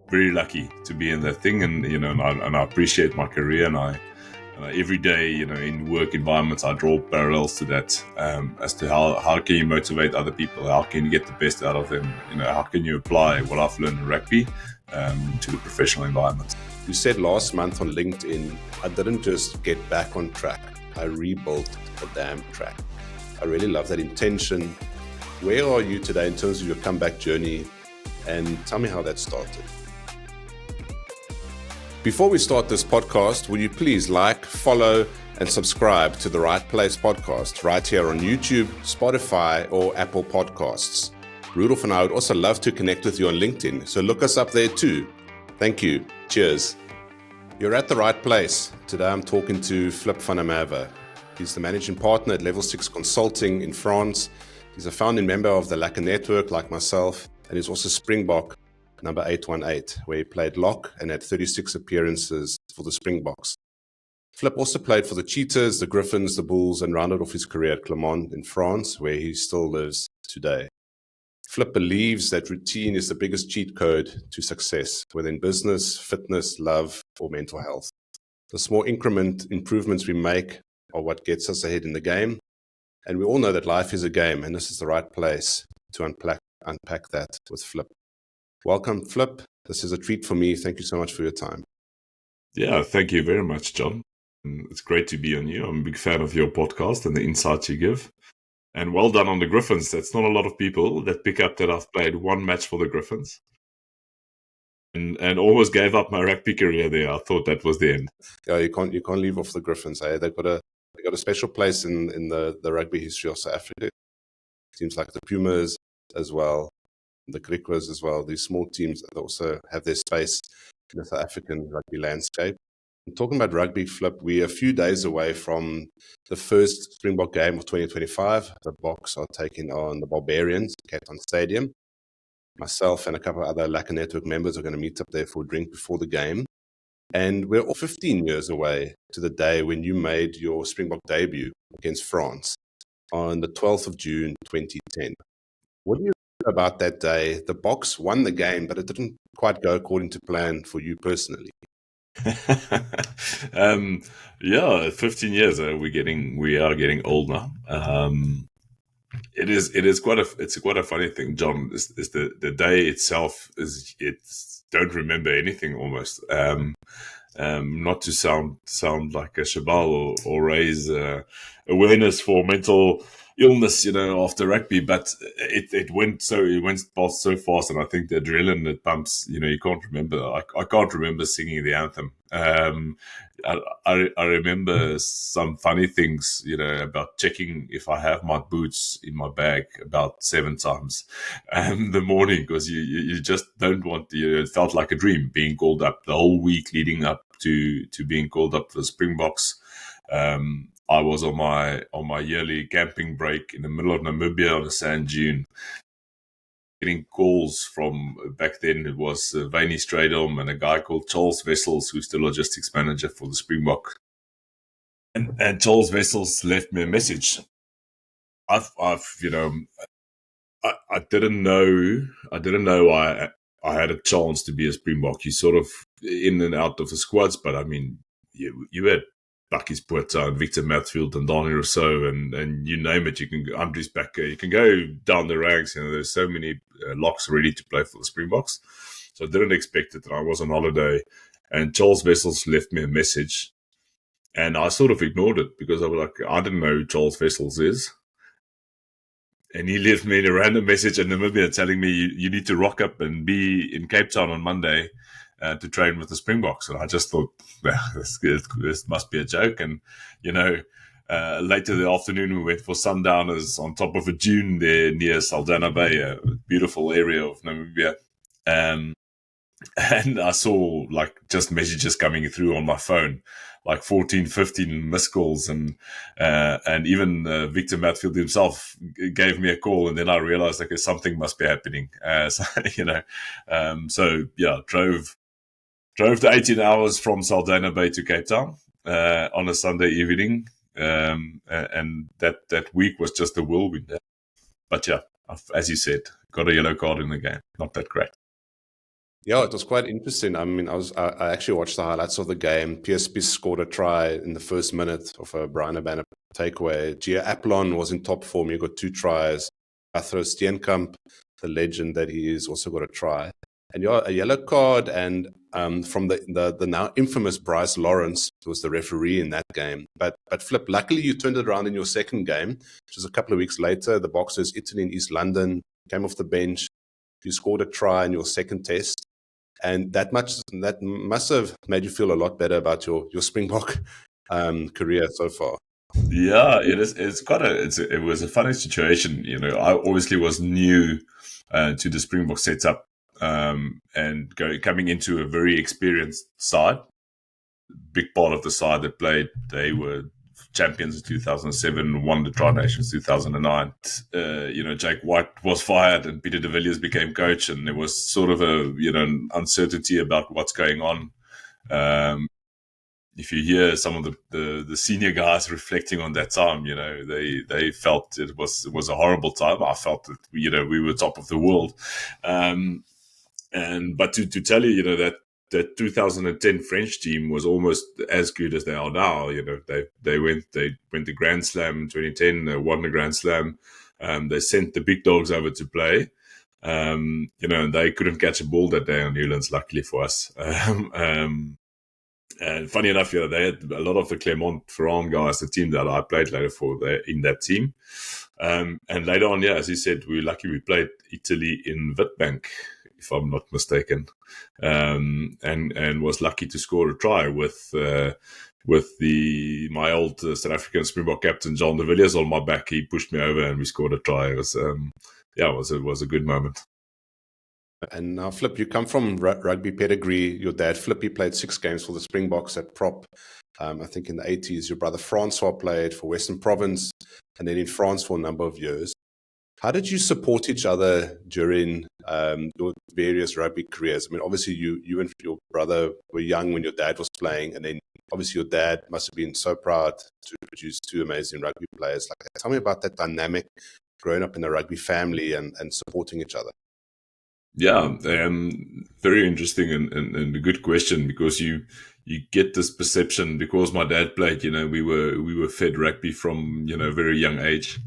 very lucky to be in that thing, and I appreciate my career, and I every day, in work environments, I draw parallels to that, as to how can you motivate other people, how can you get the best out of them, how can you apply what I've learned in rugby to the professional environment. You said last month on LinkedIn, I didn't just get back on track, I rebuilt the damn track. I really love that intention. Where are you today in terms of your comeback journey? And tell me how that started. Before we start this podcast, will you please like, follow, and subscribe to the Right Place podcast right here on YouTube, Spotify, or Apple Podcasts. Rudolph and I would also love to connect with you on LinkedIn, so look us up there too. Thank you. Cheers. You're at the right place. Today I'm talking to Flip van der Merwe. He's the managing partner at Level 6 Consulting in France. He's a founding member of the Lekker network like myself, and he's also Springbok number 818, where he played lock and had 36 appearances for the Springboks. Flip also played for the Cheetahs, the Griffins, the Bulls, and rounded off his career at Clermont in France, where he still lives today. Flip believes that routine is the biggest cheat code to success, whether in business, fitness, love, or mental health. The small increment improvements we make are what gets us ahead in the game. And we all know that life is a game, and this is the right place to unpack that with Flip. Welcome, Flip. This is a treat for me. Thank you so much for your time. Yeah, thank you very much, John. It's great to be on you. I'm a big fan of your podcast and the insights you give. And well done on the Griffins. That's not a lot of people that pick up that I've played one match for the Griffins. And almost gave up my rugby career there. I thought that was the end. Yeah, you can't leave off the Griffins. Eh? They've got a special place in the rugby history of South Africa. Teams like the Pumas as well, the Griquas as well. These small teams that also have their space in the South African rugby landscape. And talking about rugby, Flip, we're a few days away from the first Springbok game of 2025. The Boks are taking on the Barbarians at Cape Town Stadium. Myself and a couple of other Lekker Network members are going to meet up there for a drink before the game. And we're all 15 years away to the day when you made your Springbok debut against France on the 12th of June, 2010. What do you know about that day? The Boks won the game, but it didn't quite go according to plan for you personally. Yeah, 15 years. We are getting old now. It's quite a funny thing, John. Is the day itself don't remember anything almost. Not to sound like a shabal or raise awareness for mental illness, after rugby, but it went past so fast, and I think the adrenaline that pumps, you can't remember. I can't remember singing the anthem. I remember some funny things, about checking if I have my boots in my bag about 7 times the morning, because you just don't want to. It felt like a dream being called up the whole week leading up to being called up for the Springboks. I was on my yearly camping break in the middle of Namibia on a sand dune, getting calls from, back then it was Vaney Stradom and a guy called Charles Wessels, who's the logistics manager for the Springbok. And Charles Wessels left me a message. I didn't know I had a chance to be a Springbok. You sort of in and out of the squads, but I mean, you had Bucky's Puerta and Victor Matfield and Donnie Rousseau and you name it. You can go Andries Becker. You can go down the ranks. There's so many locks ready to play for the Springboks. So I didn't expect it. And I was on holiday, and Charles Wessels left me a message, and I sort of ignored it because I was like, I didn't know who Charles Wessels is. And he left me a random message in Namibia telling me you need to rock up and be in Cape Town on Monday to train with the Springboks. And I just thought, this must be a joke. And, later the afternoon, we went for sundowners on top of a dune there near Saldanha Bay, a beautiful area of Namibia. And I saw just messages coming through on my phone, like 14, 15 missed calls, and even Victor Matfield himself gave me a call, and then I realized something must be happening. Drove the 18 hours from Saldanha Bay to Cape Town on a Sunday evening, and that week was just a whirlwind. But yeah, as you said, got a yellow card in the game. Not that great. Yeah, it was quite interesting. I mean, I actually watched the highlights of the game. PSP scored a try in the first minute of a Brian Abana takeaway. Gia Aplon was in top form. He got 2 tries. Athro Steenkamp, the legend that he is, also got a try. And yeah, a yellow card. And from the now infamous Bryce Lawrence, who was the referee in that game. But Flip, luckily you turned it around in your second game, which was a couple of weeks later. The Boxers, Italy in East London, came off the bench. You scored a try in your second test. And that must have made you feel a lot better about your Springbok career so far. Yeah, it is. It was a funny situation. I obviously was new to the Springbok setup, and coming into a very experienced side. Big part of the side that played, they were champions in 2007, won the Tri Nations 2009. Jake White was fired and Peter de Villiers became coach, and there was sort of a uncertainty about what's going on. If you hear some of the senior guys reflecting on that time, they felt it was a horrible time. I felt that we were top of the world, but to tell you, that 2010 French team was almost as good as they are now. They went to Grand Slam in 2010. They won the Grand Slam. They sent the big dogs over to play. And they couldn't catch a ball that day on Newlands, luckily for us. And funny enough, they had a lot of the Clermont-Ferrand guys, the team that I played later for, in that team. And later on, as you said, we were lucky we played Italy in Witbank, if I'm not mistaken, and was lucky to score a try with my old South African Springbok captain John de Villiers on my back. He pushed me over and we scored a try. It was it was a good moment. And now, Flip, you come from rugby pedigree. Your dad, Flippy, played 6 games for the Springboks at prop. I think in the 80s, your brother Francois played for Western Province and then in France for a number of years. How did you support each other during your various rugby careers? I mean, obviously, you and your brother were young when your dad was playing, and then obviously your dad must have been so proud to produce 2 amazing rugby players. Like, tell me about that dynamic growing up in a rugby family and supporting each other. Yeah, very interesting and a good question, because you get this perception, because my dad played, we were fed rugby from, a very young age.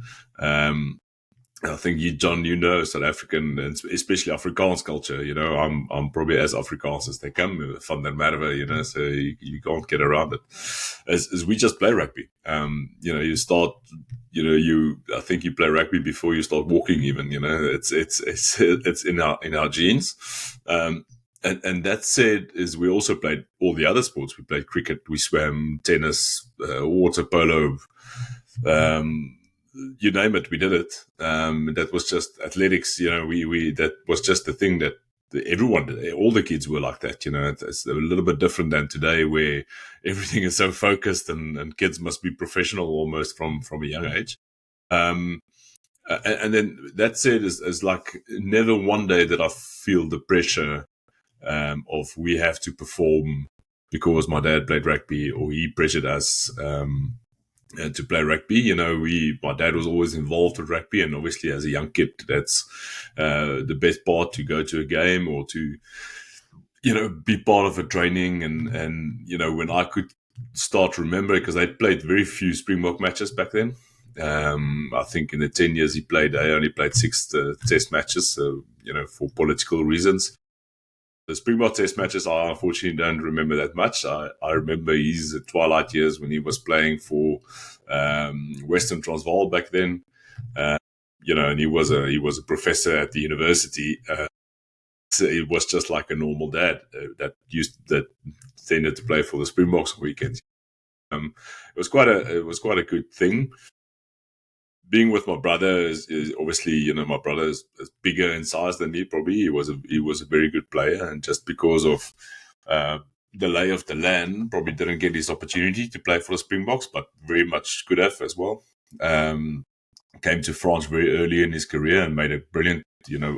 I think you, John, South African and especially Afrikaans culture. I'm probably as Afrikaans as they come, van der Merwe. So you can't get around it. As we just play rugby. You start. I think you play rugby before you start walking. Even it's in our genes. And that said, is we also played all the other sports. We played cricket, we swam, tennis, water polo. You name it, we did it. That was just athletics. That was just the thing that everyone did. All the kids were like that. It's a little bit different than today, where everything is so focused and kids must be professional almost from a young age. And then that said, is like never one day that I feel the pressure of we have to perform because my dad played rugby, or he pressured us to play rugby. My dad was always involved with rugby, and obviously as a young kid, that's the best part, to go to a game or to, be part of a training. And when I could start to remember, because they played very few Springbok matches back then. I think in the 10 years he played, I only played 6 test matches, for political reasons. The Springbok test matches, I unfortunately don't remember that much. I remember his twilight years when he was playing for Western Transvaal back then. And he was a professor at the university. So it was just like a normal dad that tended to play for the Springboks on weekends. It was quite a good thing. Being with my brother is obviously, my brother is bigger in size than me. Probably he was a very good player, and just because of the lay of the land, probably didn't get his opportunity to play for the Springboks, but very much could have as well. Came to France very early in his career and made a brilliant,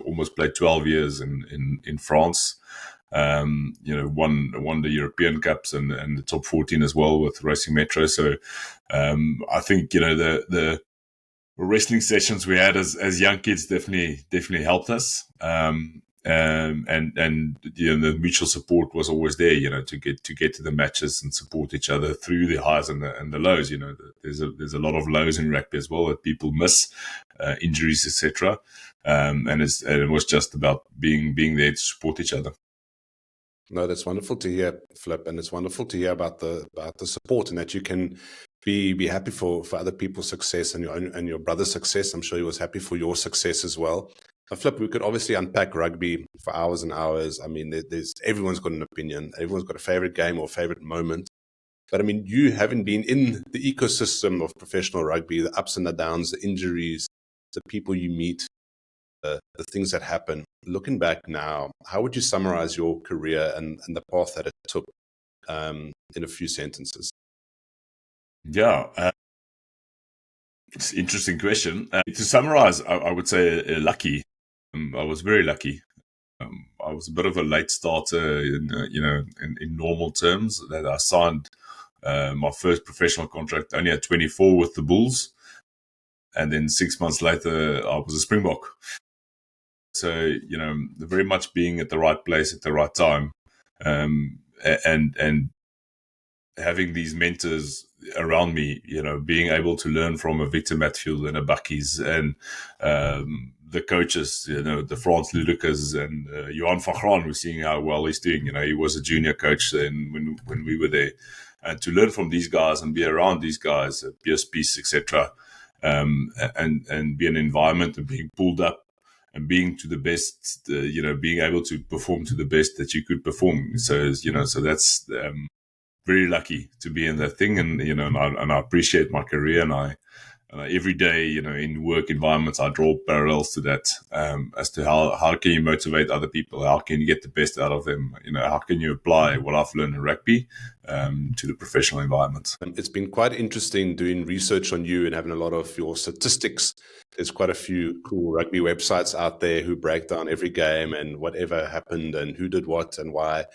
almost played 12 years in France. Won the European Cups and the top 14 as well with Racing Metro. So I think the wrestling sessions we had as young kids definitely helped us. and the mutual support was always there, to get to the matches and support each other through the highs and the lows. There's a lot of lows in rugby as well that people miss, injuries, etc. And it was just about being there to support each other. No, that's wonderful to hear, Flip, and it's wonderful to hear about the support, and that you can be happy for other people's success and your brother's success. I'm sure he was happy for your success as well. Flip, we could obviously unpack rugby for hours and hours. I mean, there's everyone's got an opinion. Everyone's got a favorite game or favorite moment. But I mean, you having been in the ecosystem of professional rugby, the ups and the downs, the injuries, the people you meet, the things that happen. Looking back now, how would you summarize your career and the path that it took in a few sentences? Yeah, it's an interesting question. To summarize, I would say lucky. I was very lucky. I was a bit of a late starter, in normal terms. That I signed my first professional contract only at 24 with the Bulls, and then 6 months later, I was a Springbok. So very much being at the right place at the right time, and having these mentors around me, being able to learn from a Victor Matfield and a Buckies and the coaches, the Frans Ludekers and Johan van Graan, we're seeing how well he's doing. He was a junior coach then when we were there. And to learn from these guys and be around these guys, Piers Peace, etc., and be an environment and being pulled up and being to the best, being able to perform to the best that you could perform. So that's very lucky to be in that thing, and I appreciate my career, and I every day, in work environments, I draw parallels to that, as to how can you motivate other people, how can you get the best out of them, how can you apply what I've learned in rugby to the professional environment. It's been quite interesting doing research on you and having a lot of your statistics. There's quite a few cool rugby websites out there who break down every game and whatever happened and who did what and why.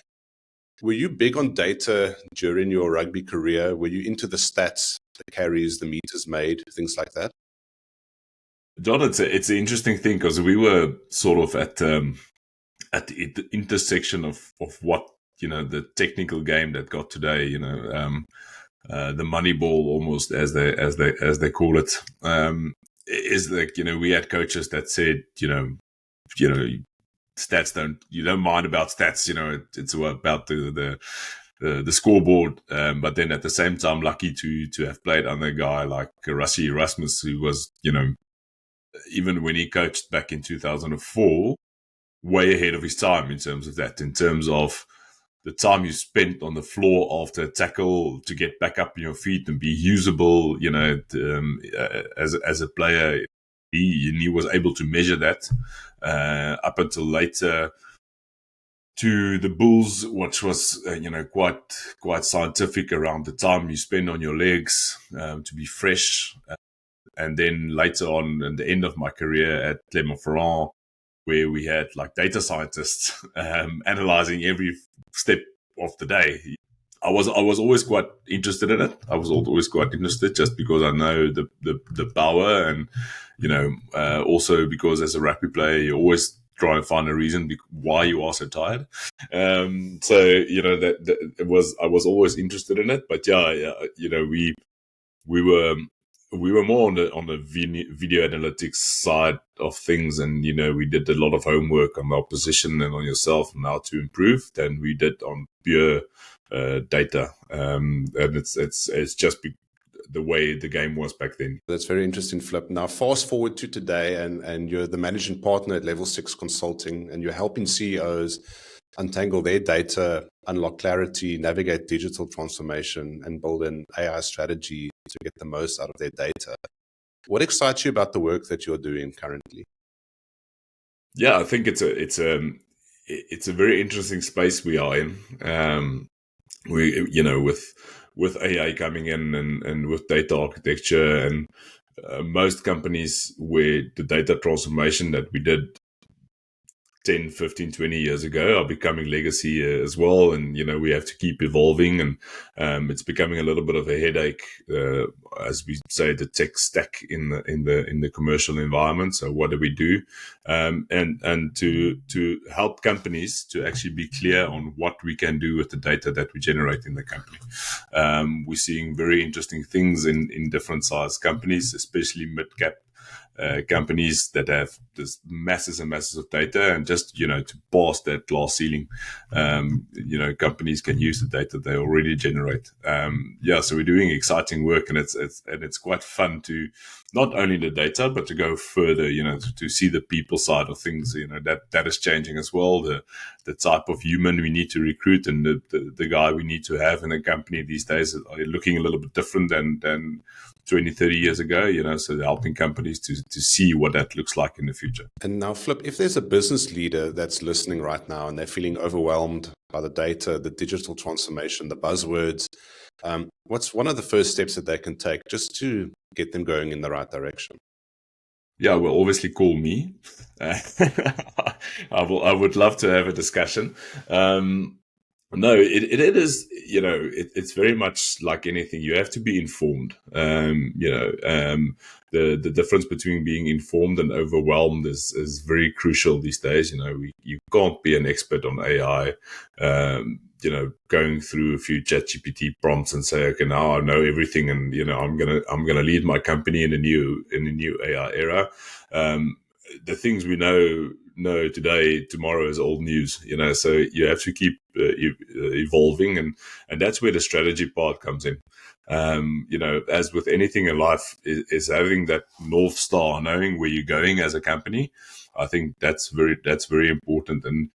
Were you big on data during your rugby career? Were you into the stats, the carries, the meters made, things like that? John, it's an interesting thing because we were sort of at the intersection of what the technical game that got today. The money ball, almost as they call it, is like we had coaches that said stats you don't mind about stats, it's about the scoreboard, but then at the same time lucky to have played under a guy like Rassie Erasmus, who was even when he coached back in 2004 way ahead of his time in terms of that, in terms of the time you spent on the floor after a tackle to get back up on your feet and be usable, as a player. He was able to measure that up until later to the Bulls, which was quite scientific around the time you spend on your legs to be fresh. And then later on, at the end of my career at Clermont-Ferrand, where we had like data scientists analyzing every step of the day. I was always quite interested in it. I was always quite interested just because I know the power, and also because as a rugby player you always try and find a reason why you are so tired. So that it was, I was always interested in it. But we were more on the video analytics side of things, and we did a lot of homework on the opposition and on yourself and how to improve than we did on pure data. And it's just the way the game was back then. That's very interesting, Flip. Now fast forward to today, and you're the managing partner at Level 6 Consulting, and you're helping CEOs untangle their data, unlock clarity, navigate digital transformation, and build an AI strategy to get the most out of their data. What excites you about the work that you're doing currently? Yeah, I think it's a very interesting space we are in. We with AI coming in and with data architecture, and most companies where the data transformation that we did 10, 15, 20 years ago are becoming legacy as well. And, we have to keep evolving, and it's becoming a little bit of a headache, as we say, the tech stack in the commercial environment. So what do we do? And to help companies to actually be clear on what we can do with the data that we generate in the company. We're seeing very interesting things in different size companies, especially mid-cap companies that have this masses and masses of data, and just to pass that glass ceiling, companies can use the data they already generate. So we're doing exciting work, and it's quite fun to not only the data, but to go further, to see the people side of things. That is changing as well. The type of human we need to recruit, and the guy we need to have in a company these days are looking a little bit different than 20, 30 years ago, so helping companies to see what that looks like in the future. And now, Flip, if there's a business leader that's listening right now and they're feeling overwhelmed by the data, the digital transformation, the buzzwords, what's one of the first steps that they can take just to get them going in the right direction? Yeah, well, obviously call me. I would love to have a discussion. No, it is, it's very much like anything. You have to be informed. The difference between being informed and overwhelmed is very crucial these days. You can't be an expert on AI, going through a few ChatGPT prompts and say, okay, now I know everything, and I'm gonna lead my company in a new AI era. The things we know today, tomorrow is old news, so you have to keep evolving, and that's where the strategy part comes in. As with anything in life, is having that North Star, knowing where you're going as a company. I think that's very important. And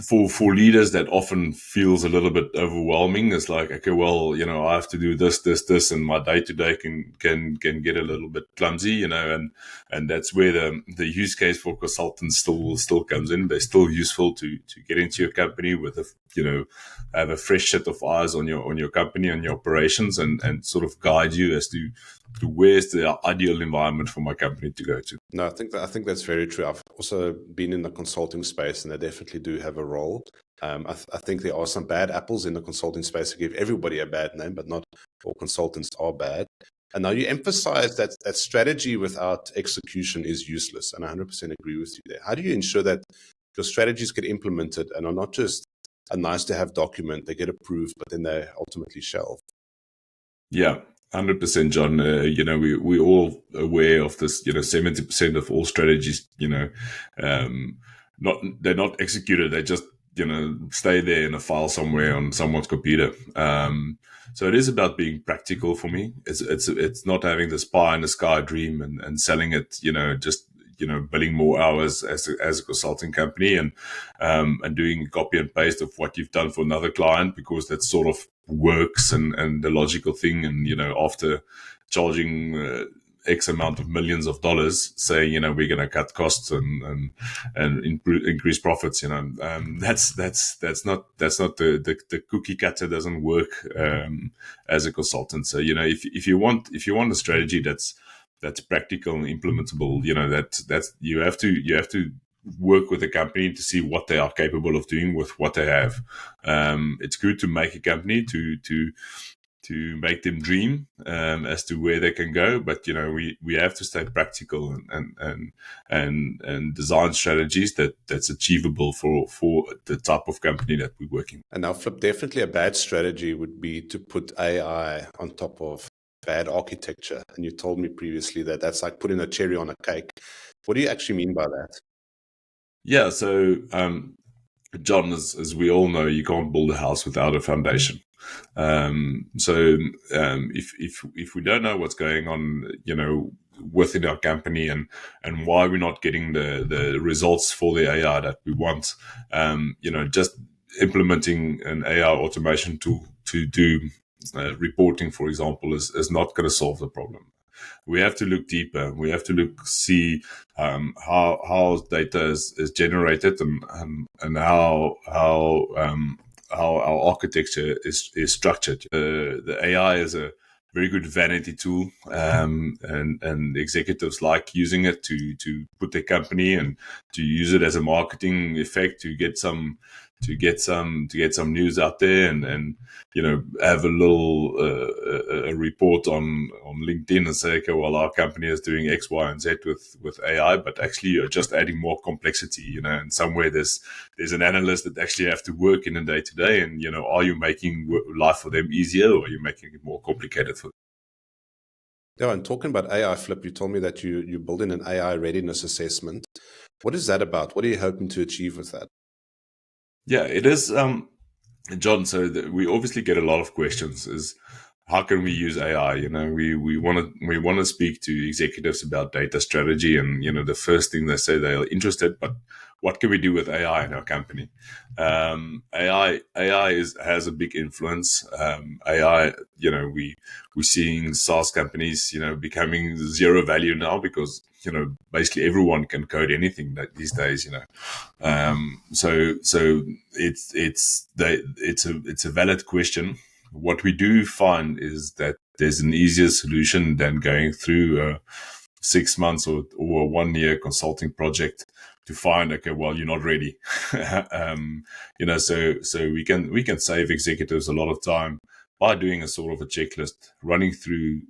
for leaders, that often feels a little bit overwhelming. It's like, okay, well, I have to do this, and my day to day can get a little bit clumsy, and that's where the use case for consultants still comes in. They're still useful to get into your company with have a fresh set of eyes on your company, on your operations, and sort of guide you as to where's the ideal environment for my company to go to. No, I think that's very true. I've also been in the consulting space, and they definitely do have a role. I think there are some bad apples in the consulting space who give everybody a bad name, but not all consultants are bad. And now you emphasize that strategy without execution is useless, and I 100% agree with you there. How do you ensure that your strategies get implemented and are not just a nice to have document, they get approved, but then they ultimately shelved? Yeah. 100%, John. We're all aware of this. 70% of all strategies, they're not executed. They just, stay there in a file somewhere on someone's computer. So it is about being practical for me. It's not having this pie in the sky dream and selling it, just billing more hours as a consulting company and doing copy and paste of what you've done for another client, because that sort of works and the logical thing. And after charging X amount of millions of dollars, saying we're going to cut costs and increase profits, that's not the cookie cutter doesn't work as a consultant. So if you want a strategy that's practical and implementable, that you have to work with a company to see what they are capable of doing with what they have. It's good to make a company to make them dream as to where they can go, but we have to stay practical and design strategies that's achievable for the type of company that we're working. And now, Flip, definitely a bad strategy would be to put AI on top of bad architecture. And you told me previously that that's like putting a cherry on a cake. What do you actually mean by that? Yeah, so John, as we all know, you can't build a house without a foundation. If we don't know what's going on, within our company and why we're not getting the results for the AI that we want, just implementing an AI automation tool to do reporting, for example, is not going to solve the problem. We have to look deeper. We have to see how data is generated and how our architecture is structured. The AI is a very good vanity tool, and executives like using it to put their company and to use it as a marketing effect to get some news out there, and have a little a report on LinkedIn and say, okay, well, our company is doing X, Y, and Z with AI, but actually you're just adding more complexity, and somewhere there's an analyst that actually have to work in a day to day, and are you making life for them easier, or are you making it more complicated for them? Yeah, and talking about AI, Flip, you told me that you build in an AI readiness assessment. What is that about? What are you hoping to achieve with that? Yeah, it is, John. So we obviously get a lot of questions. Is how can we use AI? We want to speak to executives about data strategy, and the first thing they say, they are interested, but what can we do with AI in our company? AI has a big influence. AI, we're seeing SaaS companies, becoming zero value now because basically everyone can code anything these days. So it's a valid question. What we do find is that there's an easier solution than going through a 6 months or a 1 year consulting project to find, okay, well, you're not ready. So we can save executives a lot of time by doing a sort of a checklist, running through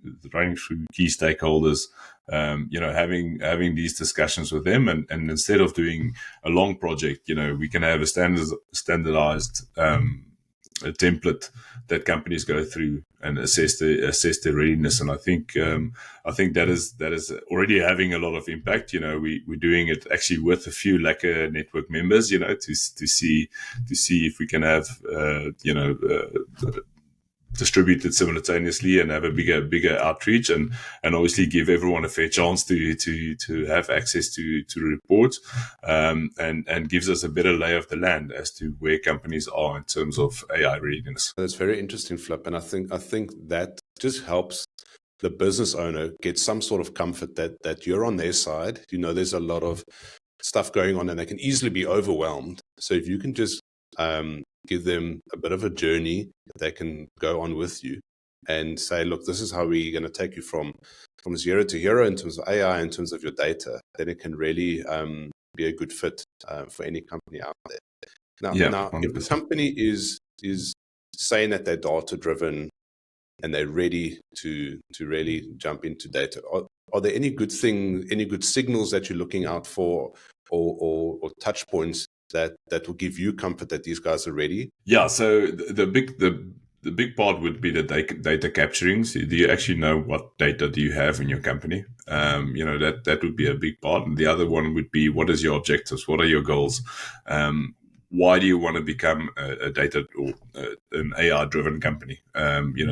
key stakeholders, having these discussions with them, and instead of doing a long project, we can have a standardized a template that companies go through and assess their readiness. And I think that is already having a lot of impact. We're doing it actually with a few Lekker network members, to see if we can have distributed simultaneously and have a bigger outreach, and obviously give everyone a fair chance to have access to the report, and gives us a better lay of the land as to where companies are in terms of AI readiness. That's very interesting, Flip, and I think that just helps the business owner get some sort of comfort that you're on their side. There's a lot of stuff going on and they can easily be overwhelmed. So if you can just give them a bit of a journey that they can go on with you and say, look, this is how we're going to take you from zero to hero in terms of AI, in terms of your data, then it can really be a good fit for any company out there. Now, if the company is saying that they're data driven and they're ready to really jump into data, are there any good signals that you're looking out for, or touch points that will give you comfort that these guys are ready? Yeah. So the big part would be the data capturing. So do you actually know what data do you have in your company? That would be a big part. And the other one would be, what is your objectives? What are your goals? Why do you want to become a data or an AI driven company? We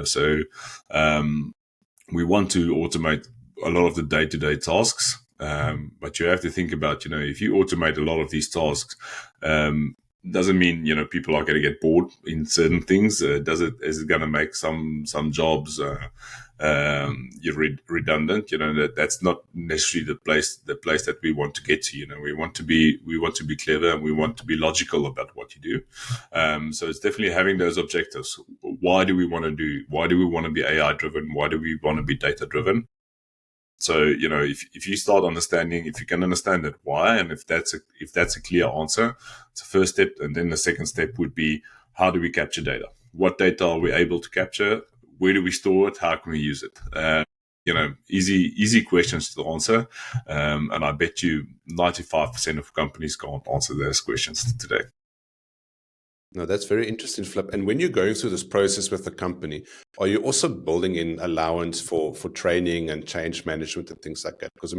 want to automate a lot of the day-to-day tasks. But you have to think about, if you automate a lot of these tasks, doesn't mean, people are going to get bored in certain things. Is it going to make some jobs redundant? That's not necessarily the place that we want to get to. We want to be clever, and we want to be logical about what you do. So it's definitely having those objectives. Why do we want to be AI driven? Why do we want to be data driven? So, if you start understanding, if you can understand that why, and if that's a clear answer, it's the first step. And then the second step would be, how do we capture data? What data are we able to capture? Where do we store it? How can we use it? Easy questions to answer. And I bet you 95% of companies can't answer those questions today. No, that's very interesting, Flip. And when you're going through this process with the company, are you also building in allowance for training and change management and things like that? Because,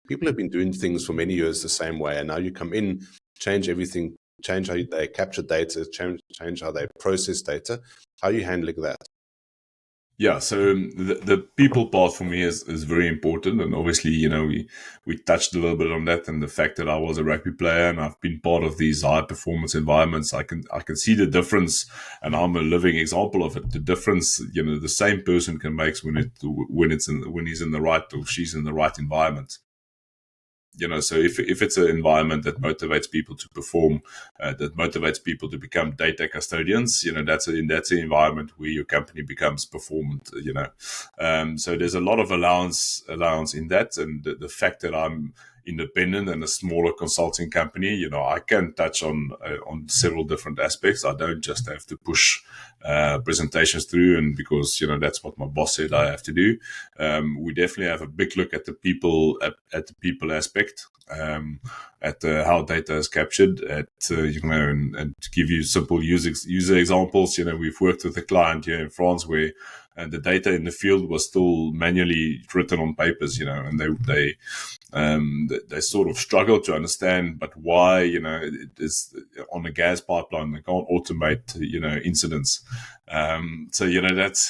people have been doing things for many years the same way, and now you come in, change everything, change how they capture data, change how they process data. How are you handling that? Yeah, so the people part for me is very important, and obviously, we touched a little bit on that, and the fact that I was a rugby player and I've been part of these high performance environments, I can see the difference, and I'm a living example of it. The difference, the same person can make when he's in the right, or she's in the right environment. So if it's an environment that motivates people to perform, that motivates people to become data custodians, that's an environment where your company becomes performant. So there's a lot of allowance in that, and the fact that I'm independent and a smaller consulting company, I can touch on several different aspects. I don't just have to push presentations through, and because that's what my boss said I have to do. We definitely have a big look at the people at the people aspect, at how data is captured, and to give you simple user examples. We've worked with a client here in France where the data in the field was still manually written on papers, and they sort of struggle to understand, but why, it is on a gas pipeline, they can't automate, incidents. So,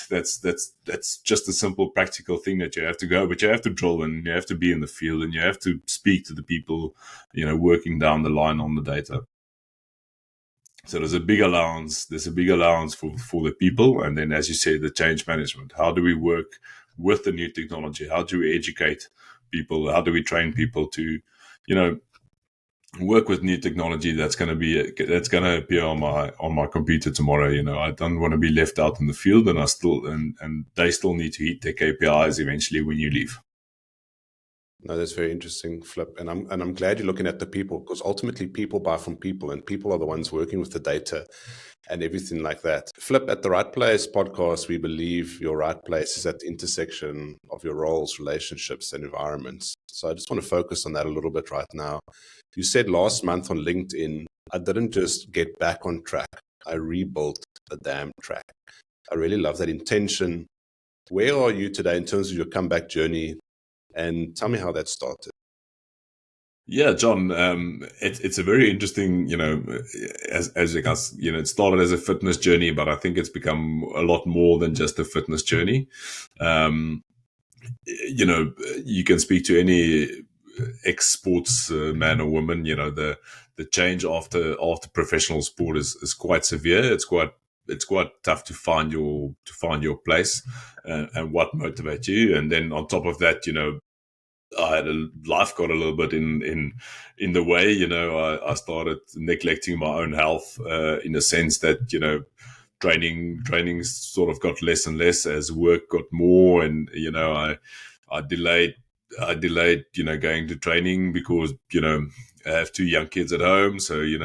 that's just a simple practical thing that you have to go, but you have to drill and you have to be in the field and you have to speak to the people, working down the line on the data. So there's a big allowance for the people. And then, as you say, the change management. How do we work with the new technology? How do we educate people? How do we train people to, work with new technology that's going to appear on my computer tomorrow? I don't want to be left out in the field, and they still need to hit their KPIs eventually when you leave. No, that's very interesting, Flip. And I'm glad you're looking at the people, because ultimately people buy from people, and people are the ones working with the data and everything like that. Flip, at the Right Place podcast, we believe your right place is at the intersection of your roles, relationships, and environments. So I just want to focus on that a little bit right now. You said last month on LinkedIn, I didn't just get back on track, I rebuilt the damn track. I really love that intention. Where are you today in terms of your comeback journey? And tell me how that started. Yeah, John, it's a very interesting, as you guys, it started as a fitness journey, but I think it's become a lot more than just a fitness journey. You can speak to any ex-sports man or woman. The change after professional sport is quite severe. It's quite tough to find your place and what motivates you. And then on top of that, life got a little bit in the way. I started neglecting my own health, in the sense that, training sort of got less and less as work got more. And, I delayed, going to training because, I have 2 young kids at home. So, you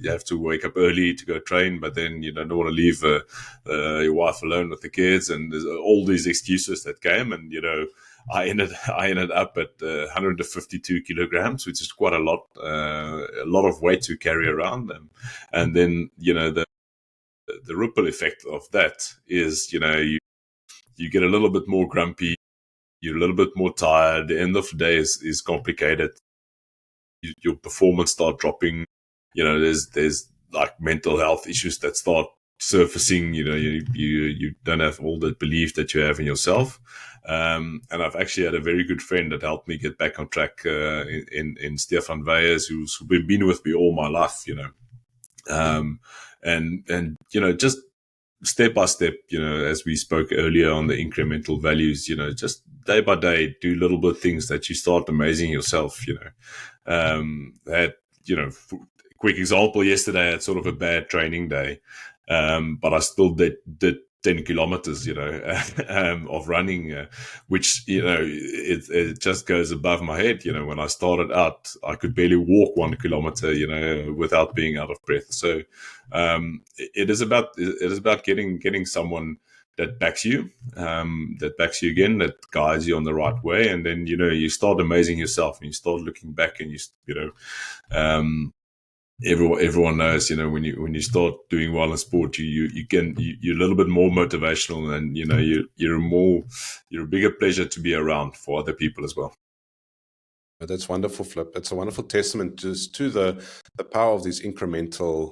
have to wake up early to go train, but then you don't want to leave your wife alone with the kids. And there's all these excuses that came, and, I ended up at 152 kilograms, which is quite a lot of weight to carry around. And then, the ripple effect of that is, you get a little bit more grumpy, you're a little bit more tired. The end of the day is complicated. Your performance start dropping. There's like mental health issues that start surfacing. You don't have all the belief that you have in yourself. And I've actually had a very good friend that helped me get back on track, in Stefan Weyers, who's been with me all my life, and just step by step, as we spoke earlier on the incremental values, just day by day, do little bit things that you start amazing yourself. Quick example, yesterday I had sort of a bad training day, but I still did 10 kilometers, of running, which, it just goes above my head. When I started out, I could barely walk 1 kilometer, without being out of breath. So, it is about getting someone that backs you, again, that guides you on the right way. And then, you start amazing yourself, and you start looking back, and everyone knows, when you start doing well in sport, you're a little bit more motivational, and you're a bigger pleasure to be around for other people as well. That's wonderful, Flip. It's a wonderful testament just to the power of these incremental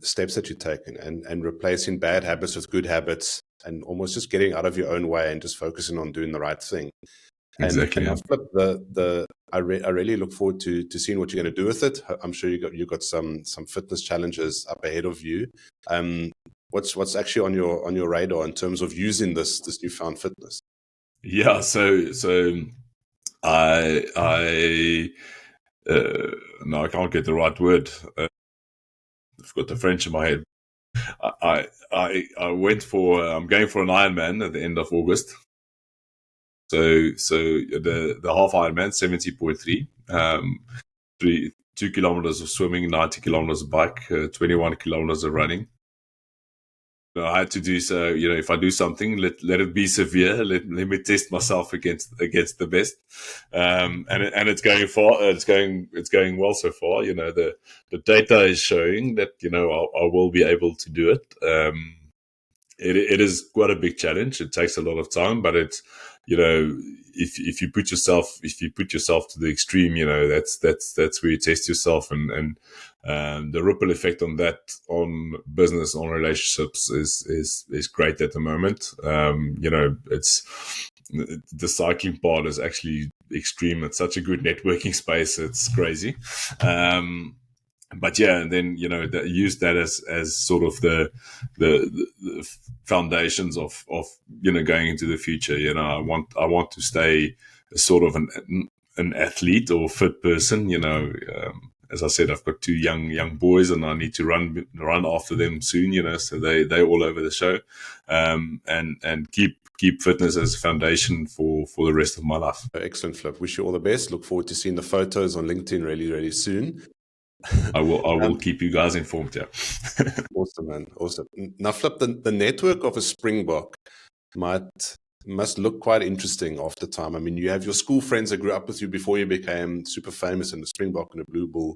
steps that you're taking, and replacing bad habits with good habits, and almost just getting out of your own way and just focusing on doing the right thing. Exactly. And Flip, I really look forward to seeing what you're going to do with it. I'm sure you got some fitness challenges up ahead of you. What's actually on your radar in terms of using this newfound fitness? Yeah, so I no, I can't get the right word. I've got the French in my head. I went for. I'm going for an Ironman at the end of August. So the half Ironman, 70.3, 2 kilometers of swimming, 90 kilometers of bike, 21 kilometers of running. I had to do so. If I do something, let it be severe. Let me test myself against the best. And it's going far. It's going well so far. The data is showing that I will be able to do it. It is quite a big challenge. It takes a lot of time, but it's if you put yourself to the extreme, that's where you test yourself, and the ripple effect on that, on business, on relationships is great at the moment. It's the cycling part is actually extreme. It's such a good networking space. It's crazy. But yeah, and then use that as sort of the foundations of going into the future. I want to stay sort of an athlete or fit person. As I said, I've got two young boys, and I need to run after them soon. So they're all over the show, and keep fitness as a foundation for the rest of my life. Excellent, Flip. Wish you all the best. Look forward to seeing the photos on LinkedIn really, really soon. I will keep you guys informed. Yeah. Awesome, man. Awesome. Now, Flip, the network of a Springbok must look quite interesting after time. I mean, you have your school friends that grew up with you before you became super famous in the Springbok and the Blue Bull.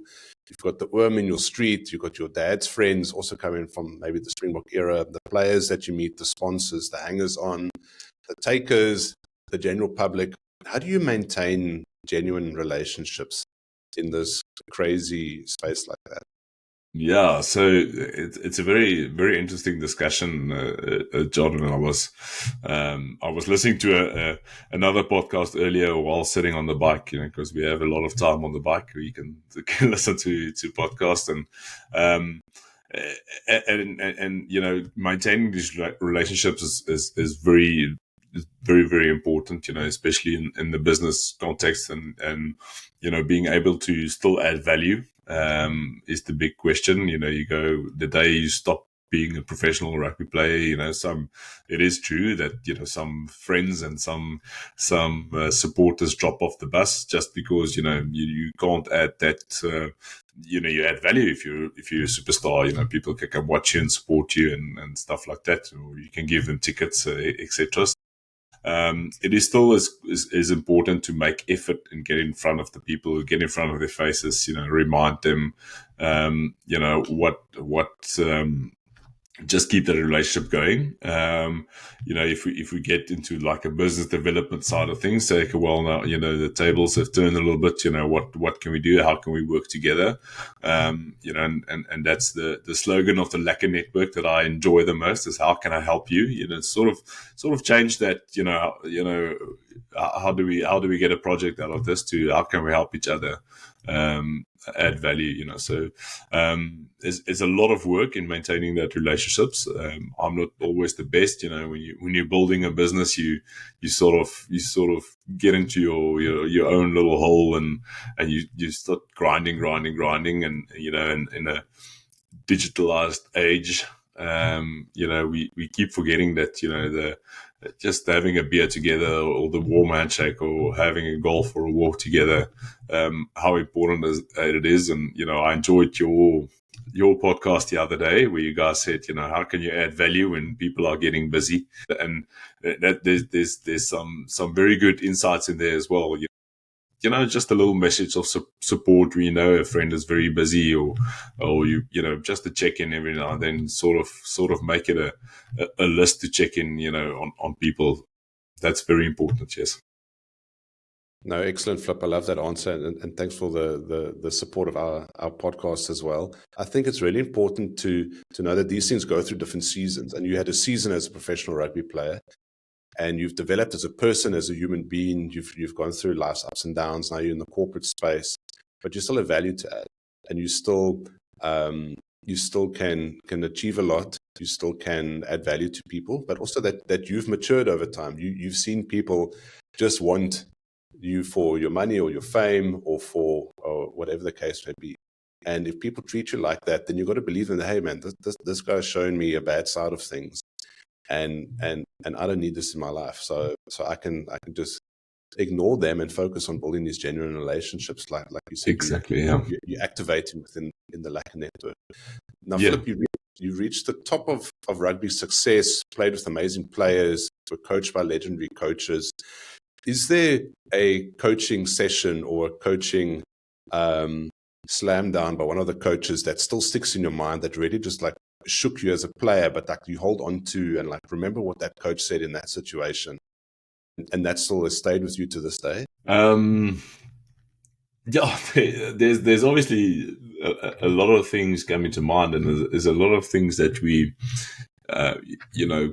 You've got the worm in your street. You've got your dad's friends also coming from maybe the Springbok era, the players that you meet, the sponsors, the hangers-on, the takers, the general public. How do you maintain genuine relationships in this crazy space like that? Yeah, so it's a very, very interesting discussion, John. And I was listening to another podcast earlier while sitting on the bike, because we have a lot of time on the bike where you can listen to podcasts, and maintaining these relationships is very, very, very important, especially in the business context, and being able to still add value is the big question. You go the day you stop being a professional rugby player, it is true that some friends and some supporters drop off the bus just because you can't add that. You add value if you're a superstar. People can come watch you and support you and stuff like that, or you can give them tickets, etc. It is still is important to make effort and get in front of the people, get in front of their faces, remind them, what just keep that relationship going. If we get into like a business development side of things, say, okay, well, now, the tables have turned a little bit, what can we do? How can we work together? And that's the slogan of the Lekker network that I enjoy the most is how can I help you? Sort of change that, how do we get a project out of this to how can we help each other? Add value, so it's a lot of work in maintaining that relationships. I'm not always the best, when you're building a business, you sort of get into your own little hole, and you start grinding, and in a digitalized age, we keep forgetting that just having a beer together, or the warm handshake, or having a golf or a walk together, how important it is. And I enjoyed your podcast the other day where you guys said, how can you add value when people are getting busy? And that there's some very good insights in there as well. Just a little message of support where a friend is very busy, or just to check in every now and then, sort of make it a list to check in, on people. That's very important. Yes. No, excellent, Flip. I love that answer, and thanks for the support of our podcast as well. I think it's really important to know that these things go through different seasons, and you had a season as a professional rugby player, and you've developed as a person, as a human being. You've gone through life's ups and downs. Now you're in the corporate space, but you still have value to add, and you still can achieve a lot. You still can add value to people, but also that you've matured over time. You've seen people just want you for your money or your fame or for or whatever the case may be. And if people treat you like that, then you've got to believe in, hey man, this guy's showing me a bad side of things, and I don't need this in my life. So I can just ignore them and focus on building these genuine relationships, like you said, Exactly. Yeah. you activating within in the Lekker network. Now, Yeah. Flip, you reached the top of rugby success, played with amazing players, were coached by legendary coaches. Is there a coaching session or a coaching slam down by one of the coaches that still sticks in your mind, that really just like shook you as a player, but like you hold on to and like remember what that coach said in that situation, and that still has stayed with you to this day? Yeah, there's obviously a lot of things coming to mind, and there's a lot of things that we,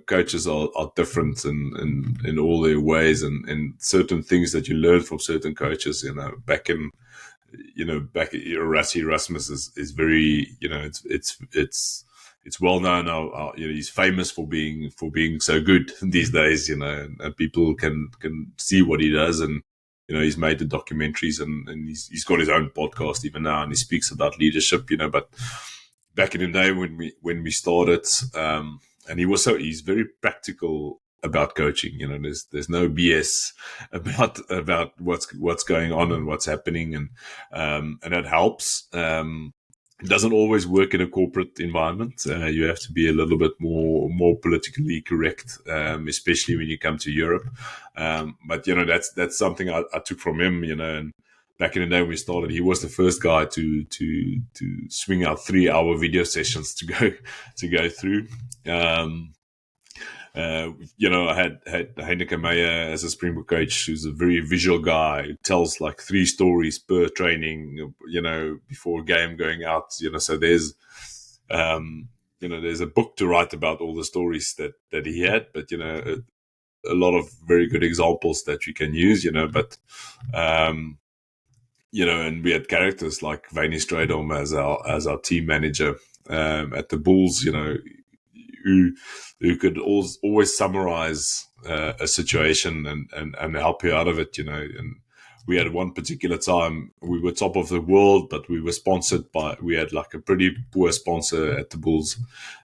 coaches are different in all their ways, and certain things that you learn from certain coaches. Back Rassie Erasmus is very, it's well known. He's famous for being so good these days. And people can see what he does, and he's made the documentaries, and he's got his own podcast even now, and he speaks about leadership. But back in the day when we started, and he's very practical about coaching. There's no BS about what's going on and what's happening, and that helps. It doesn't always work in a corporate environment. You have to be a little bit more politically correct, especially when you come to Europe. But that's something I took from him. And back in the day when we started, he was the first guy to swing out 3-hour video sessions to go through. I had Heineke Meyer as a Springbok coach, who's a very visual guy, who tells like 3 stories per training, before a game going out, so there's, there's a book to write about all the stories that he had, but, a lot of very good examples that you can use, but, and we had characters like Vaney Strydom as our team manager, at the Bulls, who could always summarize a situation and help you out of it, and we had one particular time we were top of the world, but we were we had like a pretty poor sponsor at the Bulls,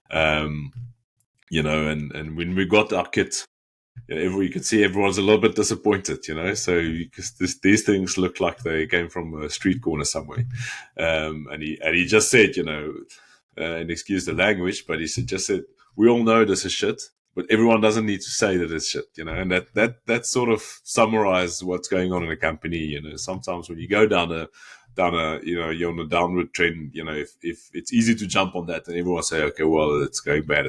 and when we got our kit, you could see everyone's a little bit disappointed, so because these things look like they came from a street corner somewhere, and he just said, and excuse the language, but he just said, we all know this is shit, but everyone doesn't need to say that it's shit, and that sort of summarized what's going on in a company. Sometimes when you go down a you're on a downward trend, if it's easy to jump on that and everyone say, okay, well, it's going bad.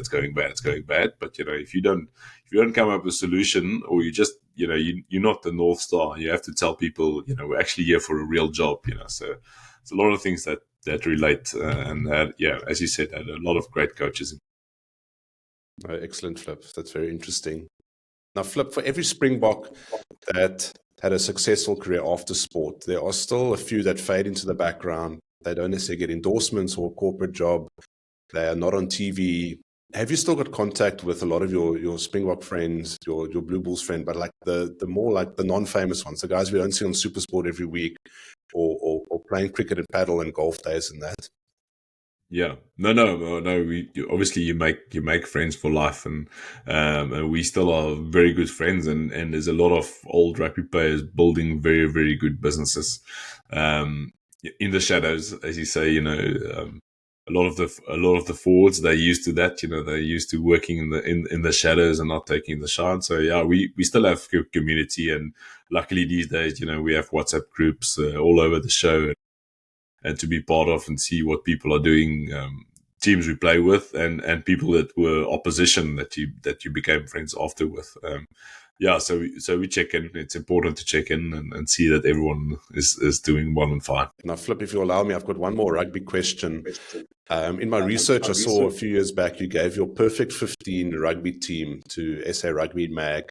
But, if you don't come up with a solution, or you just, you're not the North Star, you have to tell people, we're actually here for a real job, so it's a lot of things that relate, and had, as you said, had a lot of great coaches. Excellent, Flip. That's very interesting. Now, Flip, for every Springbok that had a successful career after sport, there are still a few that fade into the background. They don't necessarily get endorsements or a corporate job. They are not on TV. Have you still got contact with a lot of your Springbok friends, your Blue Bulls friend, but like the more like the non-famous ones, the guys we don't see on SuperSport every week, or playing cricket and paddle and golf days and that? Yeah, no. Obviously you make friends for life, and we still are very good friends, and there's a lot of old rugby players building very, very good businesses, in the shadows, as you say. A lot of the forwards, they're used to that. They're used to working in the shadows and not taking the shine. So yeah, we still have good community, and luckily these days, we have WhatsApp groups all over the show, and to be part of and see what people are doing, teams we play with, and people that were opposition that you became friends after with. So we check in. It's important to check in and see that everyone is doing well and fine. Now, Flip, if you allow me, I've got one more rugby question. In my research, I saw a few years back you gave your perfect 15 rugby team to SA Rugby Mag.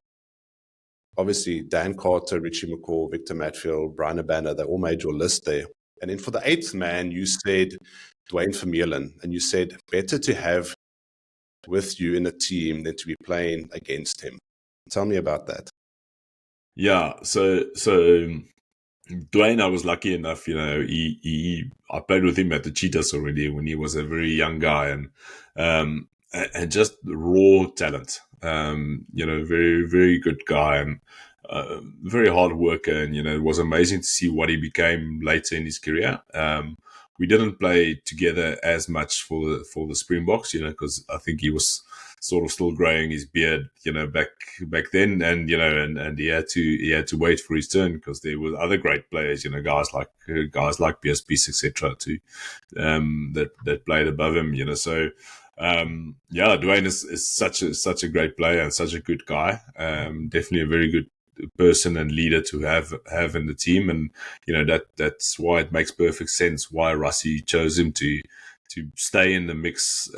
Obviously, Dan Carter, Richie McCaw, Victor Matfield, Brian Abana, they all made your list there. And then for the 8th man, you said Dwayne Vermeulen, and you said better to have with you in a team than to be playing against him. Tell me about that. Yeah, so Dwayne, I was lucky enough, I played with him at the Cheetahs already when he was a very young guy, and just raw talent. Very, very good guy, and very hard worker. And, it was amazing to see what he became later in his career. We didn't play together as much for the Springboks, because I think he was sort of still growing his beard, back then, and and he had to wait for his turn because there were other great players, guys like BSB, etc. too, that played above him, So yeah, Dwayne is such a great player and such a good guy. Definitely a very good person and leader to have in the team, and that's why it makes perfect sense why Rassie chose him to stay in the mix,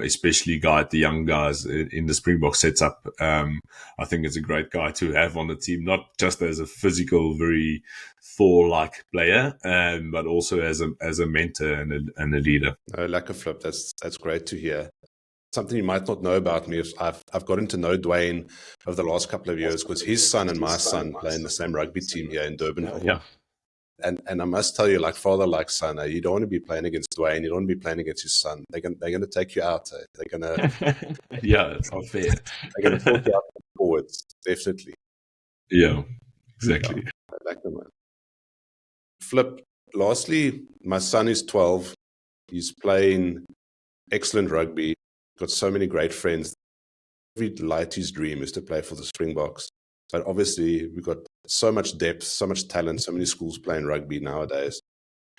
especially guide the young guys in the Springbok setup. I think it's a great guy to have on the team, not just as a physical, very Thor-like player, but also as a mentor and a leader. Lekker Flip, that's great to hear. Something you might not know about me is I've gotten to know Dwayne over the last couple of years because his son and my son play in the same rugby team here in Durbanville. Yeah. And I must tell you, like father, like son, you don't want to be playing against Dwayne. You don't want to be playing against your son. They're going to take you out. They're going to Yeah, it's not fair. they're going to talk you out forwards. Definitely. Yeah, exactly. Yeah, I like them, man. Flip. Lastly, my son is 12. He's playing excellent rugby. Got so many great friends. Every lighty's dream is to play for the Springboks. But obviously, we've got so much depth, so much talent, so many schools playing rugby nowadays.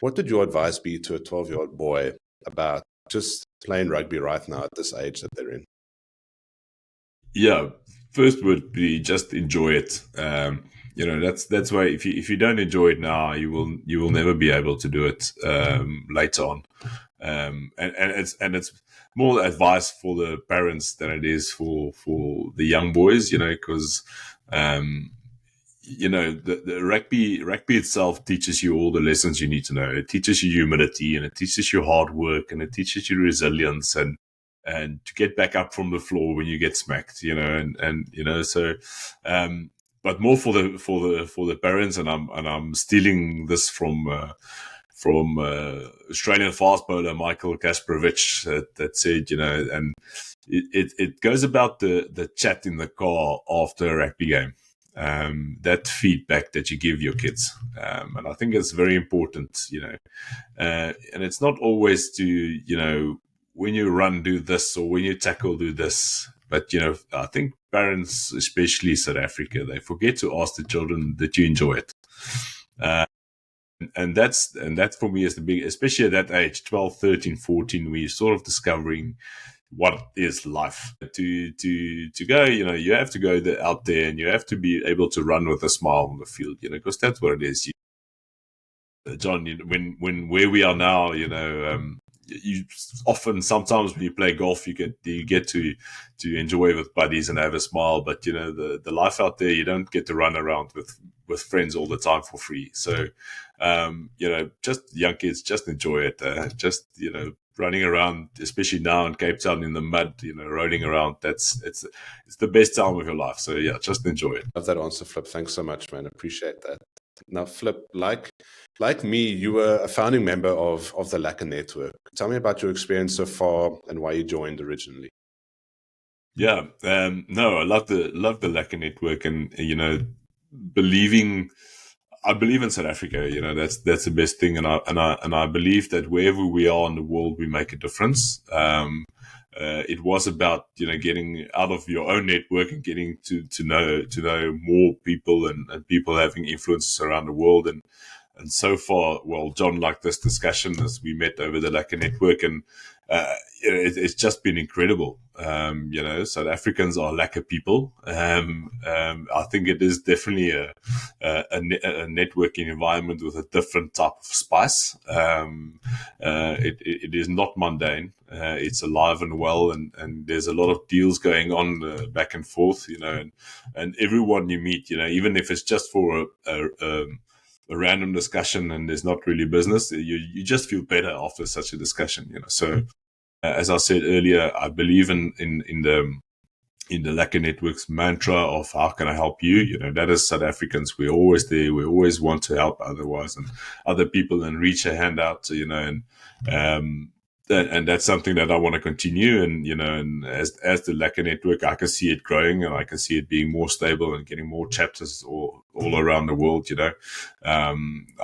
What would your advice be to a 12-year-old boy about just playing rugby right now at this age that they're in? Yeah, first would be just enjoy it. That's why if you don't enjoy it now, you will never be able to do it later on. And it's more advice for the parents than it is for the young boys, because the rugby itself teaches you all the lessons you need to know. It teaches you humility, and it teaches you hard work, and it teaches you resilience, and to get back up from the floor when you get smacked, so but more for the parents, and I'm stealing this from Australian fast bowler Michael Kasparovich that said, and it goes about the chat in the car after a rugby game, that feedback that you give your kids, and I think it's very important, and it's not always to when you run do this, or when you tackle do this, but I think parents, especially South Africa, they forget to ask the children that you enjoy it. And that for me is the big, especially at that age, 12, 13, 14, where you're sort of discovering what is life. To go, you have to go out there, and you have to be able to run with a smile on the field, because that's what it is. John, when where we are now, you often, sometimes when you play golf, you get to enjoy with buddies and have a smile, but the life out there, you don't get to run around with friends all the time for free. So just young kids, just enjoy it, just running around, especially now in Cape Town in the mud, rolling around, it's the best time of your life. So yeah, just enjoy it. Love that answer, Flip. Thanks so much, man. Appreciate that. Now, Flip, like me, you were a founding member of the Lekker network. Tell me about your experience so far and why you joined originally. Yeah, no, I love the Lekker network, and I believe in South Africa. That's the best thing, and I believe that wherever we are in the world, we make a difference. It was about getting out of your own network and getting to know more people, and people having influences around the world, and so far, well, John, like this discussion as we met over the Lekker network, and it's just been incredible. South Africans are Lekker people. I think it is definitely a networking environment with a different type of spice. It is not mundane. It's alive and well, and there's a lot of deals going on back and forth, and everyone you meet, even if it's just for a random discussion and there's not really business, you just feel better after such a discussion, So as I said earlier, I believe in in the Lekker Network's mantra of how can I help you? You know, that is South Africans. We're always there. We always want to help otherwise and other people and reach a hand out, you know, and that's something that I want to continue. And, you know, and as the Lekker Network, I can see it growing and I can see it being more stable and getting more chapters all around the world, you know. I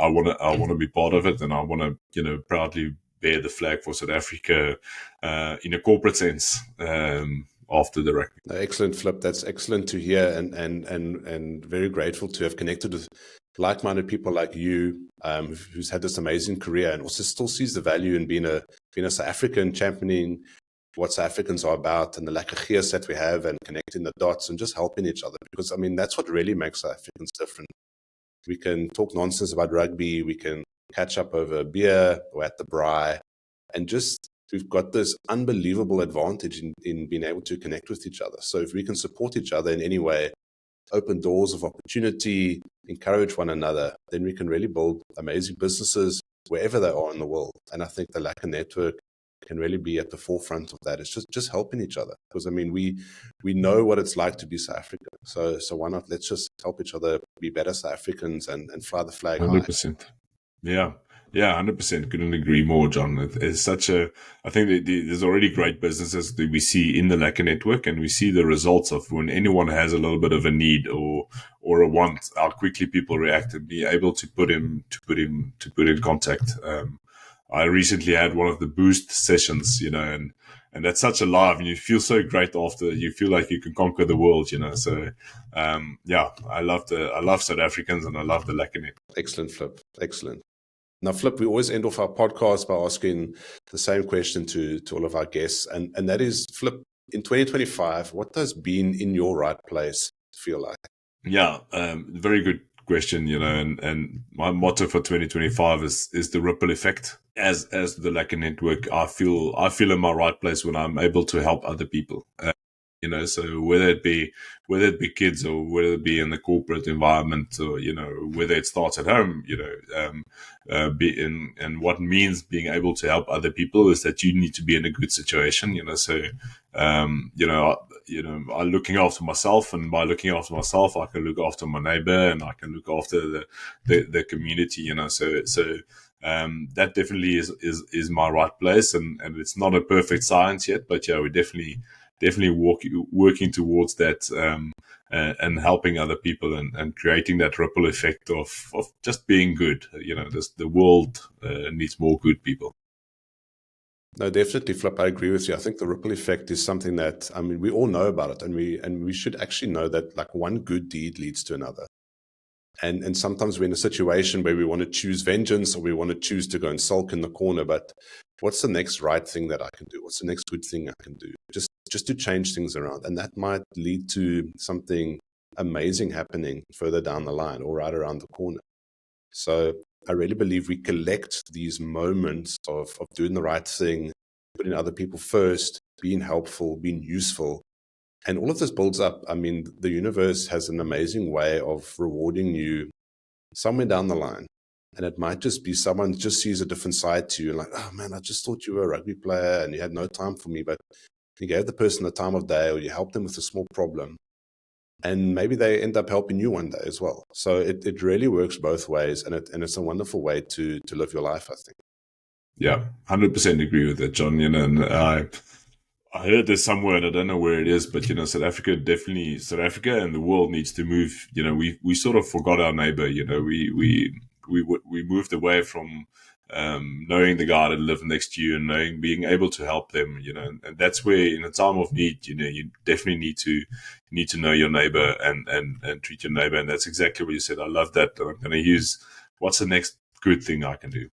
want to be part of it, and I want to, you know, proudly bear the flag for South Africa, in a corporate sense, after the rugby. Excellent, Flip. That's excellent to hear, and very grateful to have connected with like-minded people like you, who's had this amazing career and also still sees the value in being a South African, championing what South Africans are about and the lekker that we have, and connecting the dots and just helping each other. Because I mean, that's what really makes South Africans different. We can talk nonsense about rugby, we can catch up over a beer or at the braai, and just we've got this unbelievable advantage in being able to connect with each other. So if we can support each other in any way, open doors of opportunity, encourage one another, then we can really build amazing businesses wherever they are in the world. And I think the Lekker Network can really be at the forefront of that. It's just helping each other. Because I mean, we know what it's like to be South African. So why not? Let's just help each other be better South Africans and fly the flag high. 100%. Yeah. Yeah, 100%. Couldn't agree more, John. It's such a, I think there's already great businesses that we see in the Lekker Network, and we see the results of when anyone has a little bit of a need or a want, how quickly people react and be able to put in contact. I recently had one of the boost sessions, you know, and that's such a live, and you feel so great after. You feel like you can conquer the world, you know. So, yeah, I love South Africans, and I love the Lekker Network. Excellent, Flip. Excellent. Now, Flip, we always end off our podcast by asking the same question to all of our guests, and that is, Flip, in 2025, what does being in your right place feel like? Yeah, very good question, you know, and my motto for 2025 is the ripple effect. As the Lekker Network, I feel in my right place when I'm able to help other people. You know, so whether it be kids or whether it be in the corporate environment, or, you know, whether it starts at home, you know, and what means being able to help other people is that you need to be in a good situation, you know. So, you know, I'm looking after myself, and by looking after myself, I can look after my neighbor, and I can look after the community, you know. So that definitely is my right place, and it's not a perfect science yet, but yeah, we're definitely working towards that, and helping other people, and creating that ripple effect of just being good. You know, the world needs more good people. No, definitely, Flip. I agree with you. I think the ripple effect is something that, I mean, we all know about it, and we should actually know that, like, one good deed leads to another. And sometimes we're in a situation where we want to choose vengeance, or we want to choose to go and sulk in the corner. But what's the next right thing that I can do? What's the next good thing I can do? Just to change things around. And that might lead to something amazing happening further down the line or right around the corner. So I really believe we collect these moments of doing the right thing, putting other people first, being helpful, being useful. And all of this builds up. I mean, the universe has an amazing way of rewarding you somewhere down the line. And it might just be someone just sees a different side to you, and like, oh man, I just thought you were a rugby player and you had no time for me. But you gave the person the time of day, or you helped them with a small problem. And maybe they end up helping you one day as well. So it really works both ways. And it's a wonderful way to live your life, I think. Yeah, 100% agree with that, John. You know, and I heard this somewhere, and I don't know where it is, but, you know, South Africa and the world needs to move. You know, we sort of forgot our neighbor. You know, we moved away from knowing the guy that lived next to you and being able to help them. You know, and that's where, in a time of need, you know, you definitely need to know your neighbor and treat your neighbor. And that's exactly what you said. I love that. I'm going to use, what's the next good thing I can do?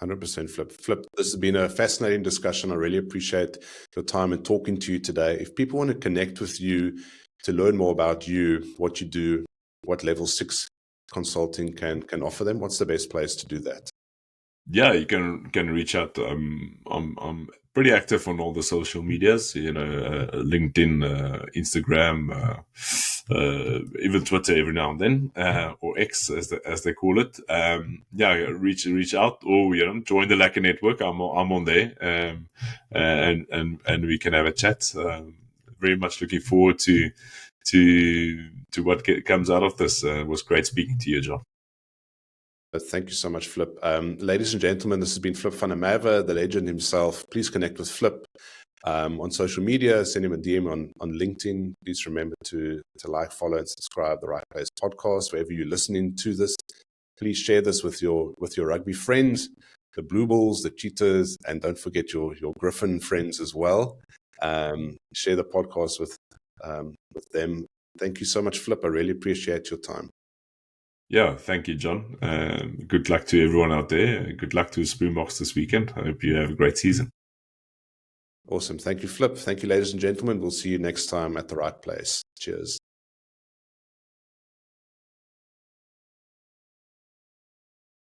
100% Flip. This has been a fascinating discussion. I really appreciate your time and talking to you today. If people want to connect with you to learn more about you, what you do, what Level 6 consulting can offer them, what's the best place to do that? Yeah, you can reach out. I'm pretty active on all the social medias, you know, LinkedIn, Instagram, even Twitter every now and then, or X as they call it. Yeah, reach out, or, you know, join the Lekker Network. I'm on there, and we can have a chat. very much looking forward to what comes out of this. It was great speaking to you, John. Thank you so much, Flip. Ladies and gentlemen, this has been Flip van der Merwe, the legend himself. Please connect with Flip on social media. Send him a DM on LinkedIn. Please remember to like, follow, and subscribe the Right Place podcast wherever you're listening to this. Please share this with your rugby friends, the Blue Bulls, the Cheetahs, and don't forget your Griffin friends as well. Share the podcast with them. Thank you so much, Flip. I really appreciate your time. Yeah, thank you, John. Good luck to everyone out there. Good luck to the Springboks this weekend. I hope you have a great season. Awesome. Thank you, Flip. Thank you, ladies and gentlemen. We'll see you next time at the Right Place. Cheers.